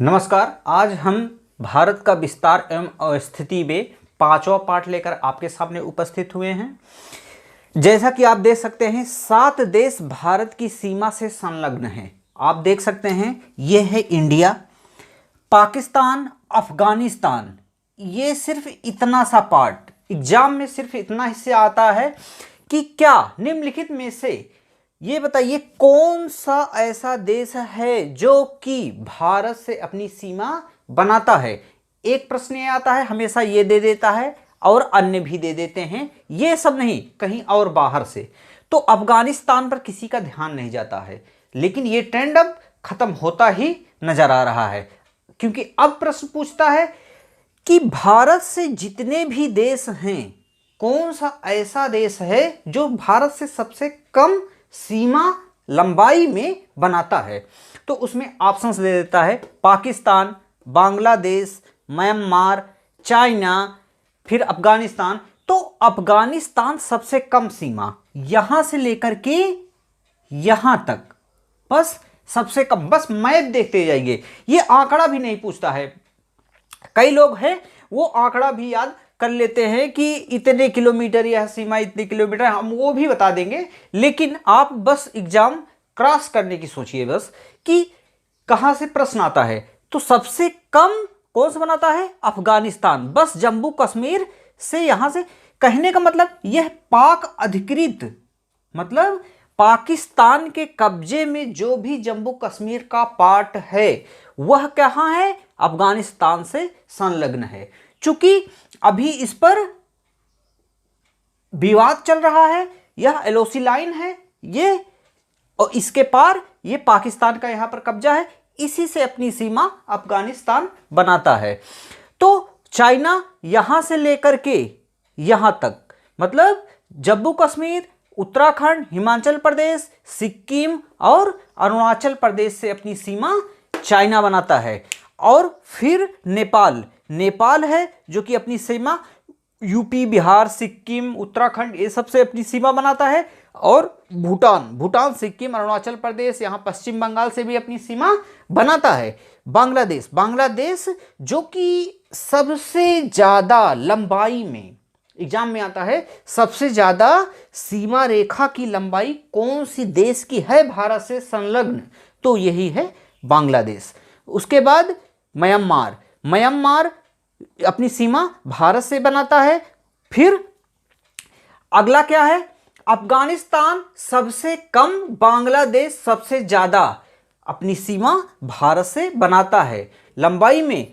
नमस्कार। आज हम भारत का विस्तार एवं स्थिति में पांचवा पार्ट लेकर आपके सामने उपस्थित हुए हैं। जैसा कि आप देख सकते हैं 7 देश भारत की सीमा से संलग्न हैं। आप देख सकते हैं ये है इंडिया, पाकिस्तान, अफगानिस्तान। ये सिर्फ इतना सा पार्ट एग्जाम में सिर्फ इतना हिस्से आता है कि क्या निम्नलिखित में से ये बताइए कौन सा ऐसा देश है जो कि भारत से अपनी सीमा बनाता है। एक प्रश्न ये आता है, हमेशा ये दे देता है और अन्य भी दे देते हैं, ये सब नहीं, कहीं और बाहर से। तो अफगानिस्तान पर किसी का ध्यान नहीं जाता है, लेकिन ये ट्रेंड अब खत्म होता ही नजर आ रहा है, क्योंकि अब प्रश्न पूछता है कि भारत से जितने भी देश हैं, कौन सा ऐसा देश है जो भारत से सबसे कम सीमा लंबाई में बनाता है। तो उसमें ऑप्शंस दे देता है पाकिस्तान, बांग्लादेश, म्यांमार, चाइना, फिर अफगानिस्तान। तो अफगानिस्तान सबसे कम सीमा यहां से लेकर के यहां तक, बस सबसे कम, बस मैप देखते जाइए। ये आंकड़ा भी नहीं पूछता है। कई लोग हैं वो आंकड़ा भी याद कर लेते हैं कि इतने किलोमीटर यह सीमा, इतने किलोमीटर, हम वो भी बता देंगे, लेकिन आप बस एग्जाम क्रॉस करने की सोचिए बस कि कहां से प्रश्न आता है। तो सबसे कम कौन सा बनाता है? अफगानिस्तान, बस जम्मू कश्मीर से, यहां से। कहने का मतलब यह पाक अधिकृत, मतलब पाकिस्तान के कब्जे में जो भी जम्मू कश्मीर का पार्ट है वह कहां है? अफगानिस्तान से संलग्न है। चूंकि अभी इस पर विवाद चल रहा है, यह एलओसी लाइन है ये, और इसके पार ये पाकिस्तान का यहां पर कब्जा है, इसी से अपनी सीमा अफगानिस्तान बनाता है। तो चाइना यहां से लेकर के यहां तक, मतलब जम्मू कश्मीर, उत्तराखंड, हिमाचल प्रदेश, सिक्किम और अरुणाचल प्रदेश से अपनी सीमा चाइना बनाता है। और फिर नेपाल, नेपाल है जो कि अपनी सीमा यूपी, बिहार, सिक्किम, उत्तराखंड ये सब से अपनी सीमा बनाता है। और भूटान, भूटान, सिक्किम, अरुणाचल प्रदेश, यहाँ पश्चिम बंगाल से भी अपनी सीमा बनाता है। बांग्लादेश, बांग्लादेश जो कि सबसे ज़्यादा लंबाई में एग्जाम में आता है, सबसे ज़्यादा सीमा रेखा की लंबाई कौन सी देश की है भारत से संलग्न, तो यही है बांग्लादेश। उसके बाद म्यांमार, म्यांमार अपनी सीमा भारत से बनाता है। फिर अगला क्या है? अफगानिस्तान सबसे कम, बांग्लादेश सबसे ज्यादा अपनी सीमा भारत से बनाता है लंबाई में।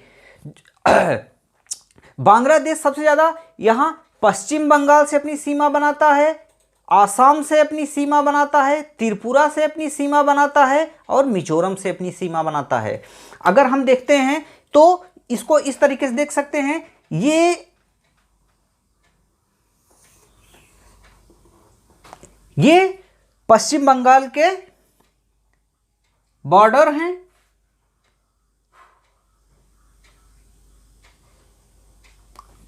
बांग्लादेश सबसे ज्यादा यहां पश्चिम बंगाल से अपनी सीमा बनाता है, आसाम से अपनी सीमा बनाता है, त्रिपुरा से अपनी सीमा बनाता है और मिजोरम से अपनी सीमा बनाता है। अगर हम देखते हैं तो इसको इस तरीके से देख सकते हैं, ये पश्चिम बंगाल के बॉर्डर हैं।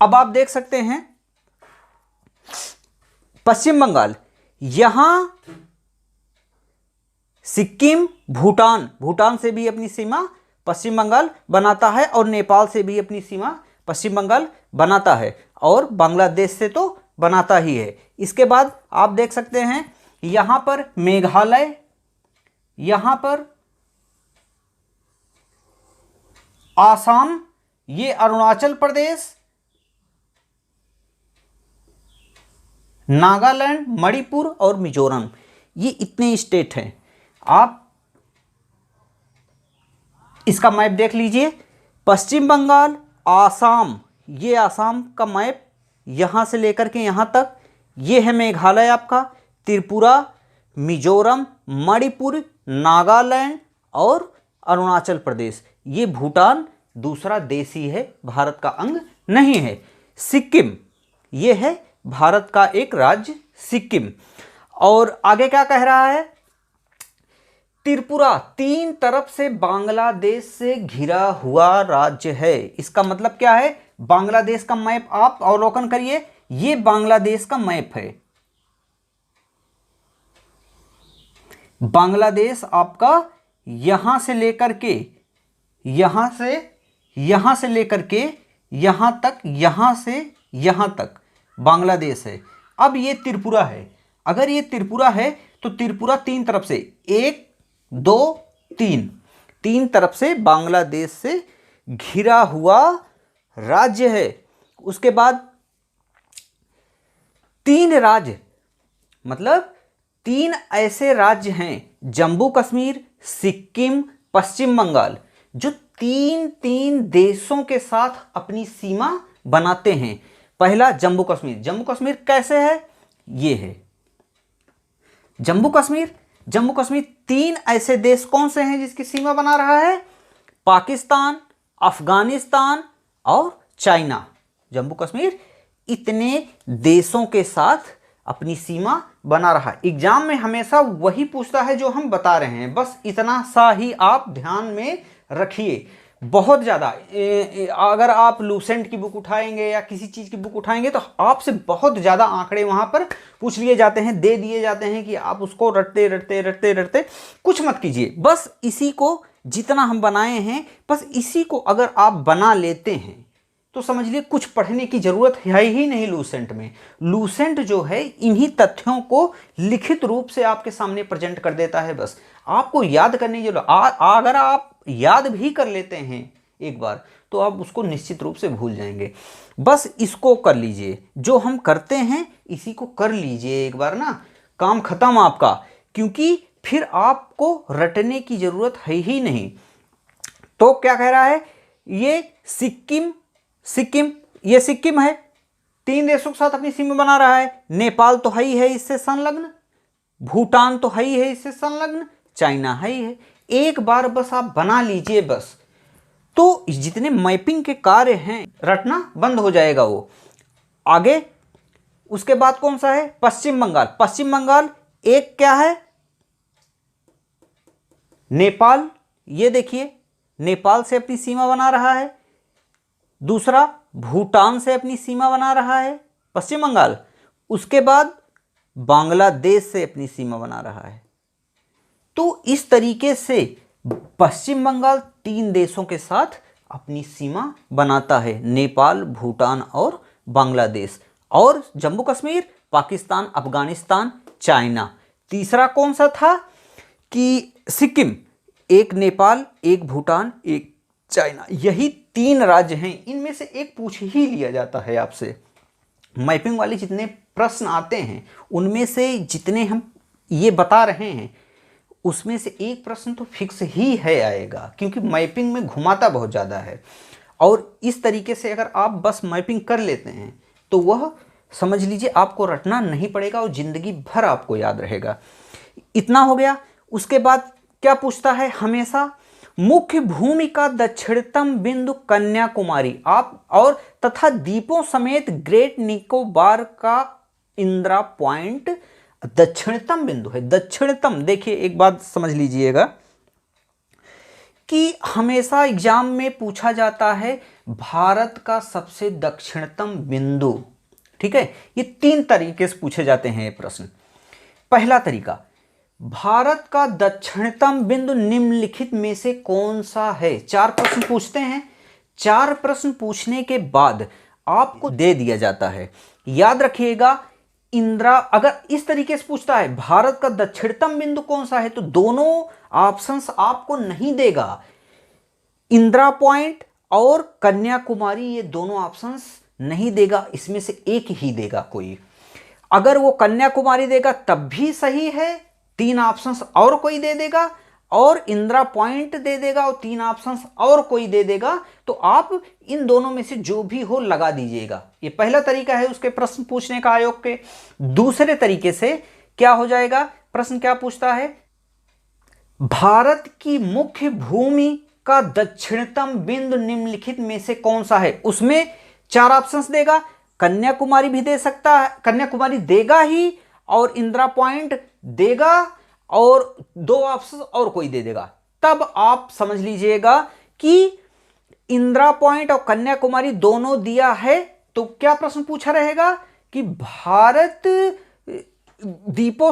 अब आप देख सकते हैं पश्चिम बंगाल, यहां सिक्किम, भूटान, भूटान से भी अपनी सीमा पश्चिम बंगाल बनाता है और नेपाल से भी अपनी सीमा पश्चिम बंगाल बनाता है और बांग्लादेश से तो बनाता ही है। इसके बाद आप देख सकते हैं यहां पर मेघालय, यहां पर आसाम, ये अरुणाचल प्रदेश, नागालैंड, मणिपुर और मिजोरम, ये इतने स्टेट हैं। आप इसका मैप देख लीजिए, पश्चिम बंगाल, आसाम, ये आसाम का मैप यहाँ से लेकर के यहाँ तक, ये है मेघालय आपका, त्रिपुरा, मिजोरम, मणिपुर, नागालैंड और अरुणाचल प्रदेश। ये भूटान दूसरा देश ही है, भारत का अंग नहीं है। सिक्किम, ये है भारत का एक राज्य सिक्किम। और आगे क्या कह रहा है? त्रिपुरा 3 तरफ से बांग्लादेश से घिरा हुआ राज्य है। इसका मतलब क्या है? बांग्लादेश का मैप आप अवलोकन करिए, ये बांग्लादेश का मैप है। बांग्लादेश आपका यहां से लेकर के यहां से लेकर के यहां तक, यहां से यहां तक बांग्लादेश है। अब ये त्रिपुरा है, अगर ये त्रिपुरा है तो त्रिपुरा तीन तरफ से, 1 2 3, तीन तरफ से बांग्लादेश से घिरा हुआ राज्य है। उसके बाद 3 राज्य, मतलब 3 ऐसे राज्य हैं, जम्मू कश्मीर, सिक्किम, पश्चिम बंगाल, जो तीन देशों के साथ अपनी सीमा बनाते हैं। पहला जम्मू कश्मीर, जम्मू कश्मीर कैसे है, ये है जम्मू कश्मीर। जम्मू कश्मीर 3 ऐसे देश कौन से हैं जिसकी सीमा बना रहा है, पाकिस्तान, अफगानिस्तान और चाइना। जम्मू कश्मीर इतने देशों के साथ अपनी सीमा बना रहा है। एग्जाम में हमेशा वही पूछता है जो हम बता रहे हैं, बस इतना सा ही आप ध्यान में रखिए। बहुत ज़्यादा अगर आप लूसेंट की बुक उठाएंगे या किसी चीज़ की बुक उठाएंगे तो आपसे बहुत ज़्यादा आंकड़े वहाँ पर पूछ लिए जाते हैं, दे दिए जाते हैं कि आप उसको रटते रटते रटते रटते कुछ मत कीजिए। बस इसी को जितना हम बनाए हैं, बस इसी को अगर आप बना लेते हैं तो समझ लिए कुछ पढ़ने की ज़रूरत है ही नहीं लूसेंट में। लूसेंट जो है इन्हीं तथ्यों को लिखित रूप से आपके सामने प्रेजेंट कर देता है। बस आपको याद करने की जरूरत, अगर आप याद भी कर लेते हैं एक बार तो आप उसको निश्चित रूप से भूल जाएंगे। बस इसको कर लीजिए, जो हम करते हैं इसी को कर लीजिए एक बार ना, काम खत्म आपका, क्योंकि फिर आपको रटने की ज़रूरत है ही नहीं। तो क्या कह रहा है, ये सिक्किम ये सिक्किम है, 3 देशों के साथ अपनी सीमा बना रहा है। नेपाल तो है ही है इससे संलग्न, भूटान तो है ही है इससे संलग्न, चाइना है ही है। एक बार बस आप बना लीजिए बस, तो जितने मैपिंग के कार्य हैं रटना बंद हो जाएगा वो। आगे उसके बाद कौन सा है, पश्चिम बंगाल। पश्चिम बंगाल एक क्या है, नेपाल, ये देखिए नेपाल से अपनी सीमा बना रहा है। दूसरा भूटान से अपनी सीमा बना रहा है पश्चिम बंगाल। उसके बाद बांग्लादेश से अपनी सीमा बना रहा है। तो इस तरीके से पश्चिम बंगाल 3 देशों के साथ अपनी सीमा बनाता है, नेपाल, भूटान और बांग्लादेश। और जम्मू कश्मीर, पाकिस्तान, अफगानिस्तान, चाइना। तीसरा कौन सा था कि सिक्किम, एक नेपाल, एक भूटान, एक चाइना। यही 3 राज्य हैं, इनमें से एक पूछ ही लिया जाता है आपसे। मैपिंग वाले जितने प्रश्न आते हैं उनमें से जितने हम ये बता रहे हैं उसमें से एक प्रश्न तो फिक्स ही है आएगा, क्योंकि मैपिंग में घुमाता बहुत ज़्यादा है। और इस तरीके से अगर आप बस मैपिंग कर लेते हैं तो वह समझ लीजिए आपको रटना नहीं पड़ेगा और ज़िंदगी भर आपको याद रहेगा। इतना हो गया। उसके बाद क्या पूछता है हमेशा, मुख्य भूमि का दक्षिणतम बिंदु कन्याकुमारी आप और तथा द्वीपों समेत ग्रेट निकोबार का इंदिरा पॉइंट दक्षिणतम बिंदु है। दक्षिणतम, देखिए एक बात समझ लीजिएगा कि हमेशा एग्जाम में पूछा जाता है भारत का सबसे दक्षिणतम बिंदु, ठीक है। ये 3 तरीके से पूछे जाते हैं ये प्रश्न। पहला तरीका, भारत का दक्षिणतम बिंदु निम्नलिखित में से कौन सा है। 4 प्रश्न पूछते हैं। 4 प्रश्न पूछने के बाद आपको दे दिया जाता है। याद रखिएगा, इंदिरा अगर इस तरीके से पूछता है भारत का दक्षिणतम बिंदु कौन सा है तो दोनों ऑप्शंस आपको नहीं देगा। इंदिरा पॉइंट और कन्याकुमारी ये दोनों ऑप्शंस नहीं देगा, इसमें से एक ही देगा कोई। अगर वो कन्याकुमारी देगा तब भी सही है, 3 ऑप्शंस और कोई दे देगा, और इंदिरा पॉइंट दे देगा और 3 ऑप्शंस और कोई दे देगा, तो आप इन दोनों में से जो भी हो लगा दीजिएगा। ये पहला तरीका है उसके प्रश्न पूछने का आयोग के। दूसरे तरीके से क्या हो जाएगा, प्रश्न क्या पूछता है, भारत की मुख्य भूमि का दक्षिणतम बिंदु निम्नलिखित में से कौन सा है। उसमें 4 ऑप्शंस देगा, कन्याकुमारी भी दे सकता है, कन्याकुमारी देगा ही, और इंदिरा पॉइंट देगा, और 2 ऑप्शन और कोई दे देगा। तब आप समझ लीजिएगा कि इंदिरा पॉइंट और कन्याकुमारी दोनों दिया है, तो क्या प्रश्न पूछा रहेगा कि भारत द्वीपों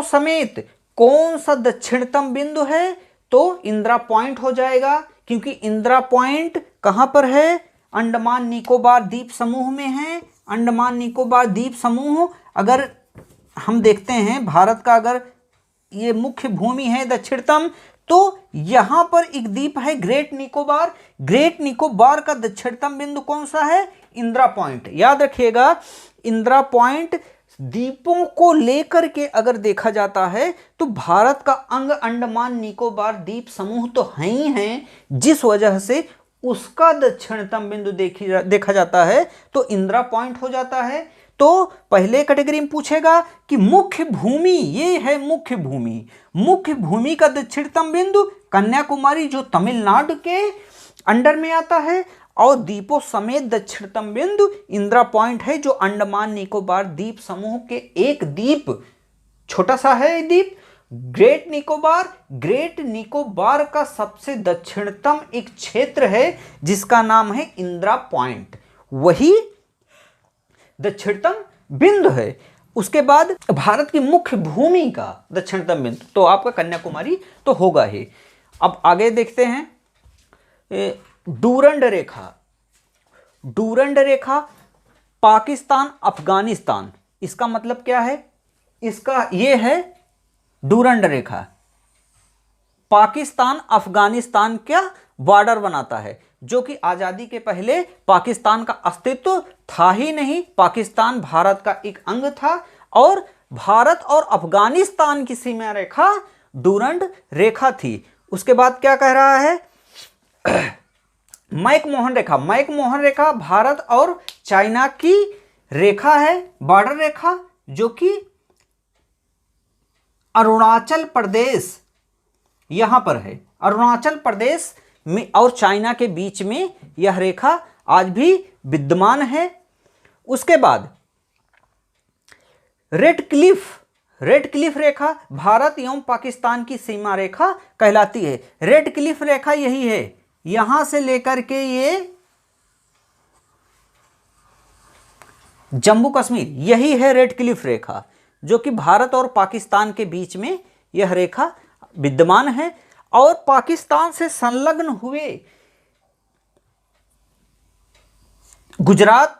समेत कौन सा दक्षिणतम बिंदु है, तो इंदिरा पॉइंट हो जाएगा, क्योंकि इंदिरा पॉइंट कहां पर है? अंडमान निकोबार द्वीप समूह में है। अंडमान निकोबार द्वीप समूह, अगर हम देखते हैं भारत का, अगर ये मुख्य भूमि है दक्षिणतम, तो यहां पर एक द्वीप है ग्रेट निकोबार। ग्रेट निकोबार का दक्षिणतम बिंदु कौन सा है? इंदिरा पॉइंट। याद रखिएगा, इंदिरा पॉइंट द्वीपों को लेकर के अगर देखा जाता है तो भारत का अंग अंडमान निकोबार द्वीप समूह तो है ही है, जिस वजह से उसका दक्षिणतम बिंदु देखा जाता है तो इंदिरा पॉइंट हो जाता है। तो पहले कैटेगरी में पूछेगा कि मुख्य भूमि, ये है मुख्य भूमि, मुख्य भूमि का दक्षिणतम बिंदु कन्याकुमारी जो तमिलनाडु के अंडर में आता है, और द्वीपों समेत दक्षिणतम बिंदु इंदिरा पॉइंट है जो अंडमान निकोबार द्वीप समूह के एक द्वीप, छोटा सा है द्वीप ग्रेट निकोबार। ग्रेट निकोबार का सबसे दक्षिणतम एक क्षेत्र है जिसका नाम है इंदिरा पॉइंट, वही दक्षिणतम बिंदु है। उसके बाद भारत की मुख्य भूमि का दक्षिणतम बिंदु तो आपका कन्याकुमारी तो होगा ही। अब आगे देखते हैं डूरंड रेखा। डूरंड रेखा पाकिस्तान अफगानिस्तान, इसका मतलब क्या है? इसका ये है डूरंड रेखा, पाकिस्तान अफगानिस्तान क्या बॉर्डर बनाता है, जो कि आजादी के पहले पाकिस्तान का अस्तित्व था ही नहीं। पाकिस्तान भारत का एक अंग था और भारत और अफगानिस्तान की सीमा रेखा डूरंड रेखा थी। उसके बाद क्या कह रहा है? मैकमोहन रेखा। मैकमोहन रेखा भारत और चाइना की रेखा है, बॉर्डर रेखा, जो कि अरुणाचल प्रदेश यहां पर है। अरुणाचल प्रदेश में और चाइना के बीच में यह रेखा आज भी विद्यमान है। उसके बाद रेड क्लिफ रेखा भारत एवं पाकिस्तान की सीमा रेखा कहलाती है। रेड क्लिफ रेखा यही है, यहां से लेकर के ये जम्मू कश्मीर, यही है रेड क्लिफ रेखा, जो कि भारत और पाकिस्तान के बीच में यह रेखा विद्यमान है। और पाकिस्तान से संलग्न हुए गुजरात,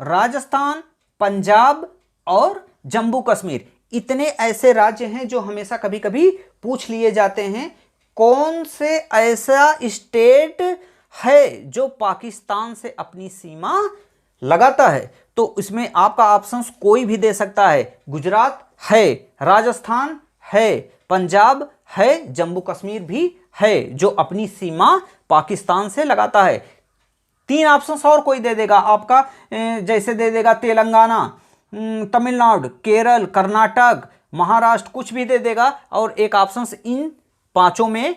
राजस्थान, पंजाब और जम्मू कश्मीर, इतने ऐसे राज्य हैं जो हमेशा कभी कभी पूछ लिए जाते हैं, कौन से ऐसा स्टेट है जो पाकिस्तान से अपनी सीमा लगाता है। तो इसमें आपका ऑप्शन कोई भी दे सकता है, गुजरात है, राजस्थान है, पंजाब है, जम्मू कश्मीर भी है जो अपनी सीमा पाकिस्तान से लगाता है। 3 ऑप्शंस और कोई दे देगा आपका, जैसे दे देगा तेलंगाना, तमिलनाडु, केरल, कर्नाटक, महाराष्ट्र, कुछ भी दे देगा, और एक ऑप्शंस इन पांचों में,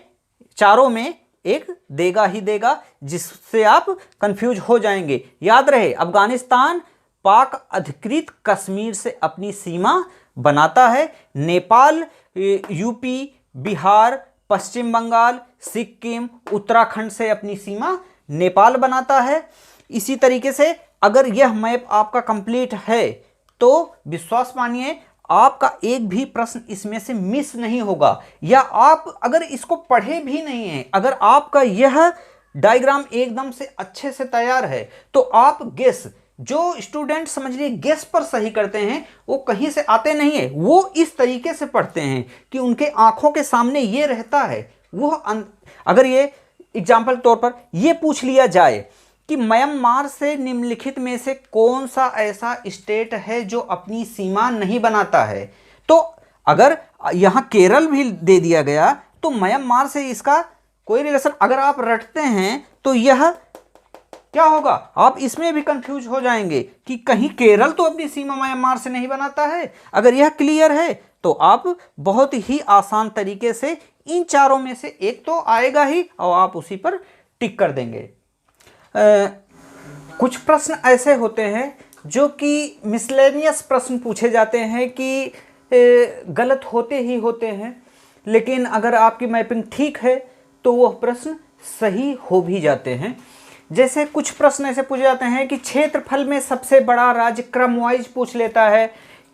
चारों में एक देगा ही देगा, जिससे आप कंफ्यूज हो जाएंगे। याद रहे, अफगानिस्तान पाक अधिकृत कश्मीर से अपनी सीमा बनाता है। नेपाल यूपी, बिहार, पश्चिम बंगाल, सिक्किम, उत्तराखंड से अपनी सीमा नेपाल बनाता है। इसी तरीके से अगर यह मैप आपका कंप्लीट है तो विश्वास मानिए आपका एक भी प्रश्न इसमें से मिस नहीं होगा। या आप अगर इसको पढ़े भी नहीं हैं, अगर आपका यह डायग्राम एकदम से अच्छे से तैयार है, तो आप गेस, जो स्टूडेंट समझ लिए गेस पर सही करते हैं, वो कहीं से आते नहीं है, वो इस तरीके से पढ़ते हैं कि उनके आंखों के सामने ये रहता है। वो अगर ये एग्जाम्पल तौर पर ये पूछ लिया जाए कि म्यांमार से निम्नलिखित में से कौन सा ऐसा स्टेट है जो अपनी सीमा नहीं बनाता है, तो अगर यहां केरल भी दे दिया गया तो म्यांमार से इसका कोई रिलेशन अगर आप रटते हैं तो यह क्या होगा, आप इसमें भी कंफ्यूज हो जाएंगे कि कहीं केरल तो अपनी सीमा म्यांमार से नहीं बनाता है। अगर यह क्लियर है तो आप बहुत ही आसान तरीके से इन चारों में से एक तो आएगा ही और आप उसी पर टिक कर देंगे। कुछ प्रश्न ऐसे होते हैं जो कि मिसलेनियस प्रश्न पूछे जाते हैं कि गलत होते ही होते हैं, लेकिन अगर आपकी मैपिंग ठीक है तो वह प्रश्न सही हो भी जाते हैं। जैसे कुछ प्रश्न ऐसे पूछे जाते हैं कि क्षेत्रफल में सबसे बड़ा राज्य, क्रम वाइज पूछ लेता है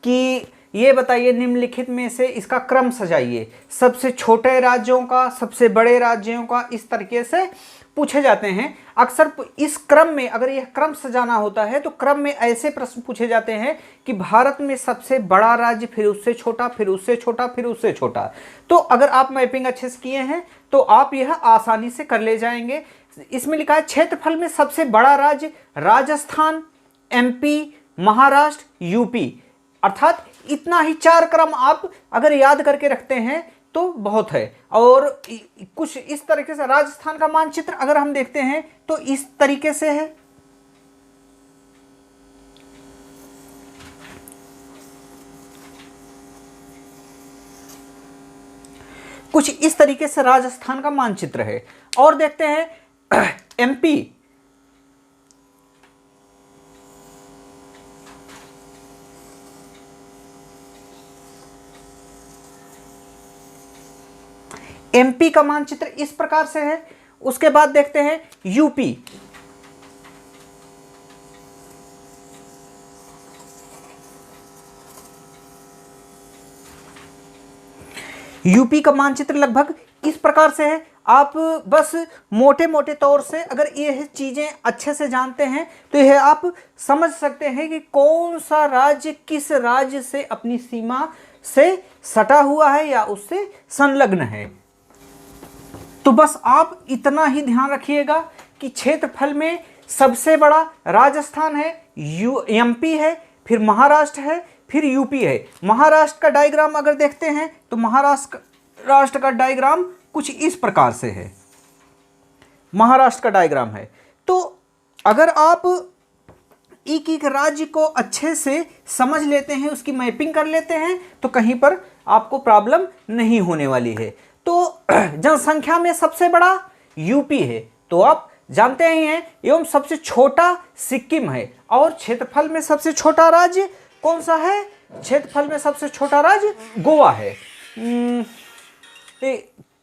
कि ये बताइए निम्नलिखित में से इसका क्रम सजाइए, सबसे छोटे राज्यों का, सबसे बड़े राज्यों का, इस तरीके से पूछे जाते हैं। अक्सर इस क्रम में अगर यह क्रम सजाना होता है तो क्रम में ऐसे प्रश्न पूछे जाते हैं कि भारत में सबसे बड़ा राज्य, फिर उससे छोटा, फिर उससे छोटा, फिर उससे छोटा। तो अगर आप मैपिंग अच्छे से किए हैं तो आप यह आसानी से कर ले जाएंगे। इसमें लिखा है क्षेत्रफल में सबसे बड़ा राज्य राजस्थान, एमपी, महाराष्ट्र, यूपी। अर्थात इतना ही 4 क्रम आप अगर याद करके रखते हैं तो बहुत है। और कुछ इस तरीके से राजस्थान का मानचित्र अगर हम देखते हैं तो इस तरीके से है। कुछ इस तरीके से राजस्थान का मानचित्र है। और देखते हैं एमपी, एमपी का मानचित्र इस प्रकार से है। उसके बाद देखते हैं यूपी, यूपी का मानचित्र लगभग इस प्रकार से है। आप बस मोटे मोटे तौर से अगर यह चीजें अच्छे से जानते हैं तो यह आप समझ सकते हैं कि कौन सा राज्य किस राज्य से अपनी सीमा से सटा हुआ है या उससे संलग्न है। तो बस आप इतना ही ध्यान रखिएगा कि क्षेत्रफल में सबसे बड़ा राजस्थान है, एमपी है, फिर महाराष्ट्र है, फिर यूपी है। महाराष्ट्र का डायग्राम अगर देखते हैं तो महाराष्ट्र का डायग्राम कुछ इस प्रकार से है। महाराष्ट्र का डायग्राम है। तो अगर आप एक एक राज्य को अच्छे से समझ लेते हैं, उसकी मैपिंग कर लेते हैं तो कहीं पर आपको प्रॉब्लम नहीं होने वाली है। तो जनसंख्या में सबसे बड़ा यूपी है तो आप जानते ही हैं, एवं सबसे छोटा सिक्किम है। और क्षेत्रफल में सबसे छोटा राज्य कौन सा है? क्षेत्रफल में सबसे छोटा राज्य गोवा है।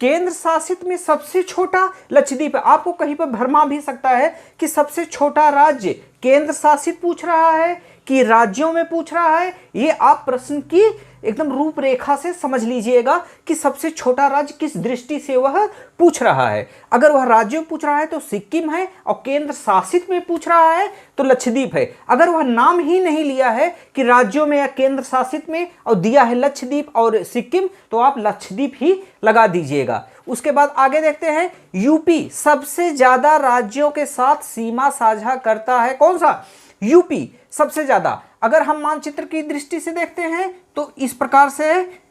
केंद्र शासित में सबसे छोटा लक्षद्वीप है। आपको कहीं पर भरमा भी सकता है कि सबसे छोटा राज्य केंद्र शासित पूछ रहा है कि राज्यों में पूछ रहा है। ये आप प्रश्न की एकदम रूपरेखा से समझ लीजिएगा कि सबसे छोटा राज्य किस दृष्टि से वह पूछ रहा है। अगर वह राज्यों में पूछ रहा है तो सिक्किम है, और केंद्र शासित में पूछ रहा है तो लक्षद्वीप है। अगर वह नाम ही नहीं लिया है कि राज्यों में या केंद्र शासित में और दिया है लक्षद्वीप और सिक्किम, तो आप लक्षद्वीप ही लगा दीजिएगा। उसके बाद आगे देखते हैं यूपी सबसे ज्यादा राज्यों के साथ सीमा साझा करता है। कौन सा? यूपी सबसे ज्यादा। अगर हम मानचित्र की दृष्टि से देखते हैं तो इस प्रकार से है।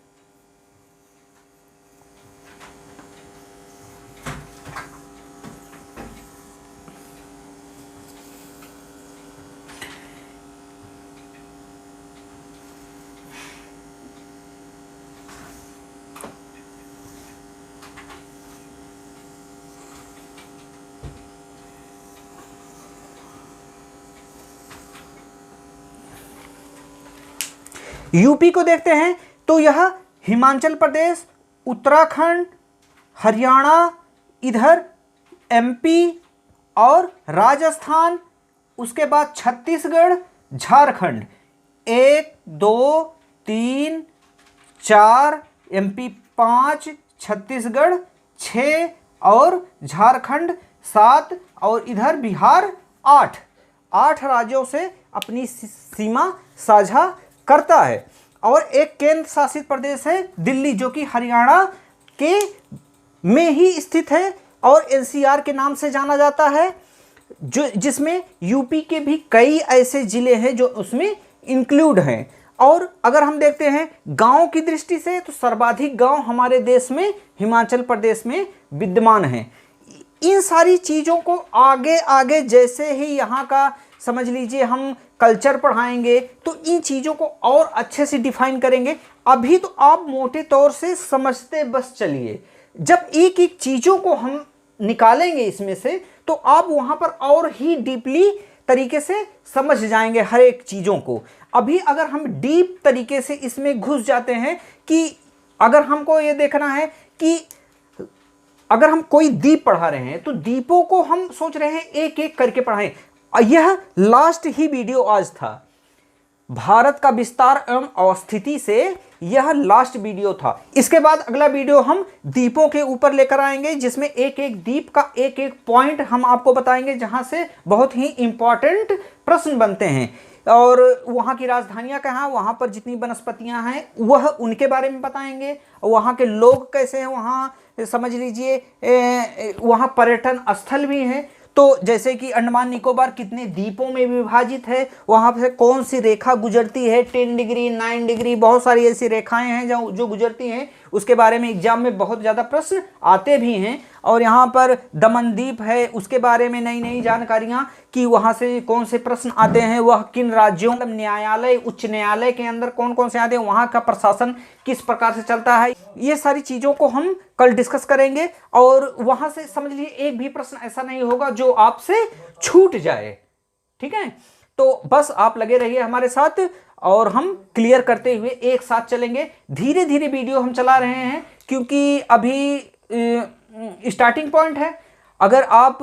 यूपी को देखते हैं तो यह हिमाचल प्रदेश, उत्तराखंड, हरियाणा, इधर एमपी और राजस्थान, उसके बाद छत्तीसगढ़, झारखंड, 1 2 3 4, एमपी 5, छत्तीसगढ़ 6 और झारखंड 7 और इधर बिहार 8 राज्यों से अपनी सीमा साझा करता है। और एक केंद्र शासित प्रदेश है दिल्ली, जो कि हरियाणा के में ही स्थित है और एनसीआर के नाम से जाना जाता है, जो जिसमें यूपी के भी कई ऐसे जिले हैं जो उसमें इंक्लूड हैं। और अगर हम देखते हैं गांव की दृष्टि से तो सर्वाधिक गांव हमारे देश में हिमाचल प्रदेश में विद्यमान हैं। इन सारी चीज़ों को आगे आगे जैसे ही यहाँ का समझ लीजिए हम कल्चर पढ़ाएंगे तो इन चीज़ों को और अच्छे से डिफाइन करेंगे। अभी तो आप मोटे तौर से समझते बस चलिए, जब एक एक चीज़ों को हम निकालेंगे इसमें से तो आप वहाँ पर और ही डीपली तरीके से समझ जाएंगे हर एक चीज़ों को। अभी अगर हम डीप तरीके से इसमें घुस जाते हैं कि अगर हमको ये देखना है कि अगर हम कोई दीप पढ़ा रहे हैं तो दीपों को हम सोच रहे हैं एक एक करके पढ़ाएं। यह लास्ट ही वीडियो आज था। भारत का विस्तार एवं अवस्थिति से यह लास्ट वीडियो था। इसके बाद अगला वीडियो हम द्वीपों के ऊपर लेकर आएंगे, जिसमें एक एक द्वीप का एक एक पॉइंट हम आपको बताएंगे, जहां से बहुत ही इंपॉर्टेंट प्रश्न बनते हैं। और वहाँ की राजधानियाँ कहाँ, वहाँ पर जितनी वनस्पतियाँ हैं वह उनके बारे में बताएंगे, वहाँ के लोग कैसे हैं, वहाँ समझ लीजिए वहाँ पर्यटन स्थल भी हैं। तो जैसे कि अंडमान निकोबार कितने द्वीपों में विभाजित है, वहाँ से कौन सी रेखा गुजरती है, 10 डिग्री 9 डिग्री, बहुत सारी ऐसी रेखाएं हैं जो गुजरती हैं, उसके बारे में एग्जाम में बहुत ज़्यादा प्रश्न आते भी हैं। और यहाँ पर दमन द्वीप है, उसके बारे में नई नई जानकारियाँ कि वहाँ से कौन से प्रश्न आते हैं, वह किन राज्यों न्यायालय उच्च न्यायालय के अंदर कौन कौन से आते हैं, वहाँ का प्रशासन किस प्रकार से चलता है, ये सारी चीज़ों को हम कल डिस्कस करेंगे। और वहाँ से समझ लीजिए एक भी प्रश्न ऐसा नहीं होगा जो आपसे छूट जाए, ठीक है। तो बस आप लगे रहिए हमारे साथ और हम क्लियर करते हुए एक साथ चलेंगे। धीरे धीरे वीडियो हम चला रहे हैं क्योंकि अभी स्टार्टिंग पॉइंट है। अगर आप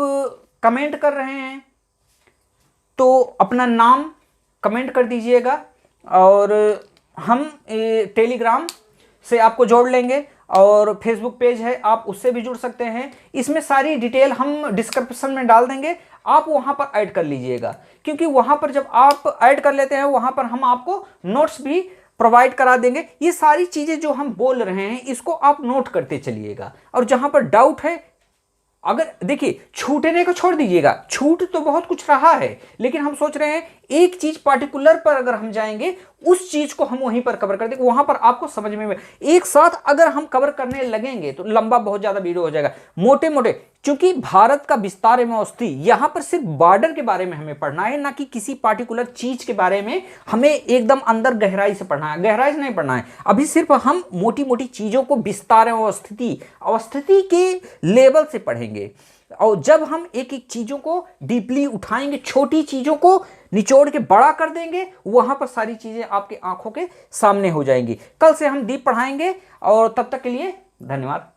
कमेंट कर रहे हैं तो अपना नाम कमेंट कर दीजिएगा और हम टेलीग्राम से आपको जोड़ लेंगे और फेसबुक पेज है, आप उससे भी जुड़ सकते हैं। इसमें सारी डिटेल हम डिस्क्रिप्शन में डाल देंगे, आप वहां पर ऐड कर लीजिएगा, क्योंकि वहां पर जब आप ऐड कर लेते हैं वहां पर हम आपको नोट्स भी प्रोवाइड करा देंगे। ये सारी चीज़ें जो हम बोल रहे हैं इसको आप नोट करते चलिएगा, और जहां पर डाउट है, अगर देखिए छूटने को छोड़ दीजिएगा, छूट तो बहुत कुछ रहा है, लेकिन हम सोच रहे हैं एक चीज पार्टिकुलर पर अगर हम जाएंगे उस चीज को हम वहीं पर कवर कर देंगे, वहां पर आपको समझ में एक साथ अगर हम कवर करने लगेंगे तो लंबा बहुत ज्यादा वीडियो हो जाएगा। मोटे मोटे क्योंकि भारत का विस्तार एवं अवस्थिति, यहां पर सिर्फ बॉर्डर के बारे में हमें पढ़ना है, ना कि किसी पार्टिकुलर चीज के बारे में हमें एकदम अंदर गहराई से पढ़ना है। गहराई से नहीं पढ़ना है, अभी सिर्फ हम मोटी मोटी चीजों को विस्तार एवं अवस्थिति के लेवल से पढ़ेंगे। और जब हम एक एक चीजों को डीपली उठाएंगे, छोटी चीजों को निचोड़ के बड़ा कर देंगे, वहां पर सारी चीजें आपके आंखों के सामने हो जाएंगी। कल से हम डीप पढ़ाएंगे और तब तक के लिए धन्यवाद।